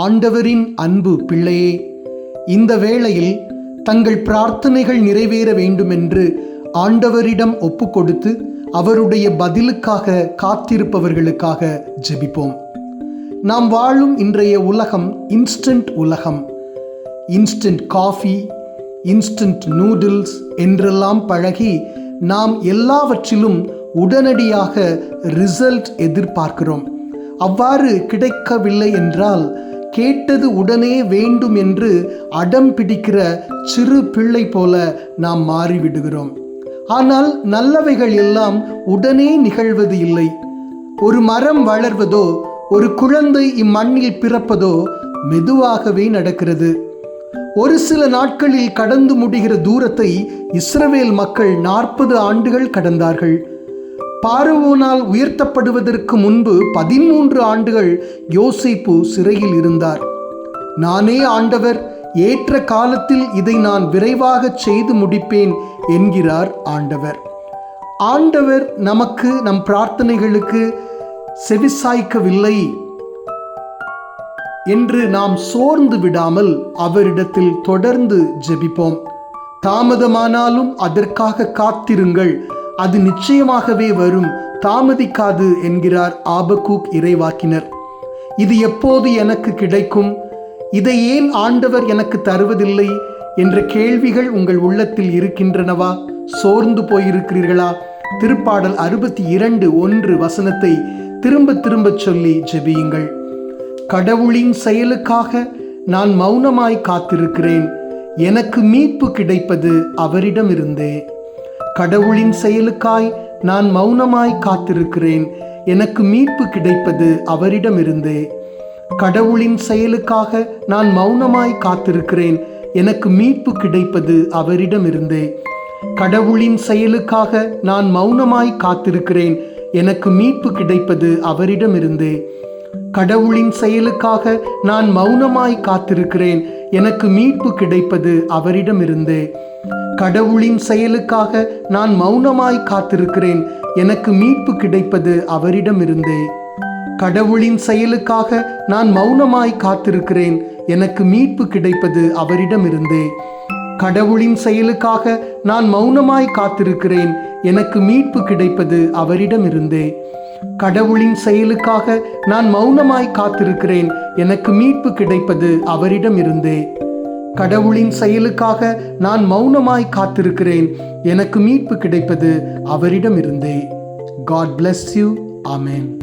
ஆண்டவரின் அன்பு பிள்ளையே, இந்த வேளையில் தங்கள் பிரார்த்தனைகள் நிறைவேற வேண்டுமென்று ஆண்டவரிடம் ஒப்புக்கொடுத்து அவருடைய பதிலுக்காக காத்திருப்பவர்களுக்காக ஜெபிப்போம். நாம் வாழும் இன்றைய உலகம் இன்ஸ்டன்ட் உலகம். இன்ஸ்டன்ட் காஃபி, இன்ஸ்டன்ட் நூடுல்ஸ் என்றெல்லாம் பழகி நாம் எல்லாவற்றிலும் உடனடியாக ரிசல்ட் எதிர்பார்க்கிறோம். அவ்வாறு கிடைக்கவில்லை என்றால் கேட்டது உடனே வேண்டும் என்று அடம் பிடிக்கிற சிறு பிள்ளை போல நாம் மாறிவிடுகிறோம். ஆனால் நல்லவைகள் எல்லாம் உடனே நிகழ்வது இல்லை. ஒரு மரம் வளர்வதோ, ஒரு குழந்தை இம்மண்ணில் பிறப்பதோ மெதுவாகவே நடக்கிறது. ஒரு சில நாட்களில் கடந்து முடிகிற தூரத்தை இஸ்ரவேல் மக்கள் 40 ஆண்டுகள் கடந்தார்கள். பார்வோனால் உயர்த்தப்படுவதற்கு முன்பு 13 ஆண்டுகள் யோசேப்பு சிறையில் இருந்தார். நானே ஆண்டவர், ஏற்ற காலத்தில் இதை நான் விரைவாக செய்து முடிப்பேன் என்கிறார் ஆண்டவர். ஆண்டவர் நமக்கு நம் பிரார்த்தனைகளுக்கு செவிசாய்க்கவில்லை என்று நாம் சோர்ந்து விடாமல் அவரிடத்தில் தொடர்ந்து ஜெபிப்போம். தாமதமானாலும் அதற்காக காத்திருங்கள், அது நிச்சயமாகவே வரும், தாமதிக்காது என்கிறார் ஆபக்கூக் இறைவாக்கினர். இது எப்போது எனக்கு கிடைக்கும், இதை ஏன் ஆண்டவர் எனக்கு தருவதில்லை என்ற கேள்விகள் உங்கள் உள்ளத்தில் இருக்கின்றனவா? சோர்ந்து போயிருக்கிறீர்களா? திருப்பாடல் 62:1 வசனத்தை திரும்ப திரும்ப சொல்லி ஜெபியுங்கள். கடவுளின் செயலுக்காக நான் மௌனமாய் காத்திருக்கிறேன், எனக்கு மீட்பு கிடைப்பது அவரிடமிருந்தே. கடவுளின் செயலுக்காய் நான் மௌனமாய் காத்திருக்கிறேன், எனக்கு மீட்பு கிடைப்பது அவரிடமிருந்தே. கடவுளின் செயலுக்காக நான் மௌனமாய் காத்திருக்கிறேன், எனக்கு மீட்பு கிடைப்பது அவரிடமிருந்தே. கடவுளின் செயலுக்காக நான் மௌனமாய் காத்திருக்கிறேன், எனக்கு மீட்பு கிடைப்பது அவரிடமிருந்தே. கடவுளின் செயலுக்காக நான் மௌனமாய் காத்திருக்கிறேன், எனக்கு மீட்பு கிடைப்பது அவரிடமிருந்தே. கடவுளின் செயலுக்காக நான் மௌனமாய் காத்திருக்கிறேன், எனக்கு மீட்பு கிடைப்பது அவரிடமிருந்தே. கடவுளின் செயலுக்காக நான் மௌனமாய் காத்திருக்கிறேன், எனக்கு மீட்பு கிடைப்பது அவரிடமிருந்தே. கடவுளின் செயலுக்காக நான் மௌனமாய் காத்திருக்கிறேன், எனக்கு மீட்பு கிடைப்பது அவரிடமிருந்தே. கடவுளின் செயலுக்காக நான் மௌனமாய் காத்திருக்கிறேன், எனக்கு மீட்பு கிடைப்பது அவரிடமிருந்தே. கடவுளின் செயலுக்காக நான் மௌனமாய் காத்திருக்கிறேன், எனக்கு மீட்பு கிடைப்பது அவரிடமிருந்தே. God bless you. Amen.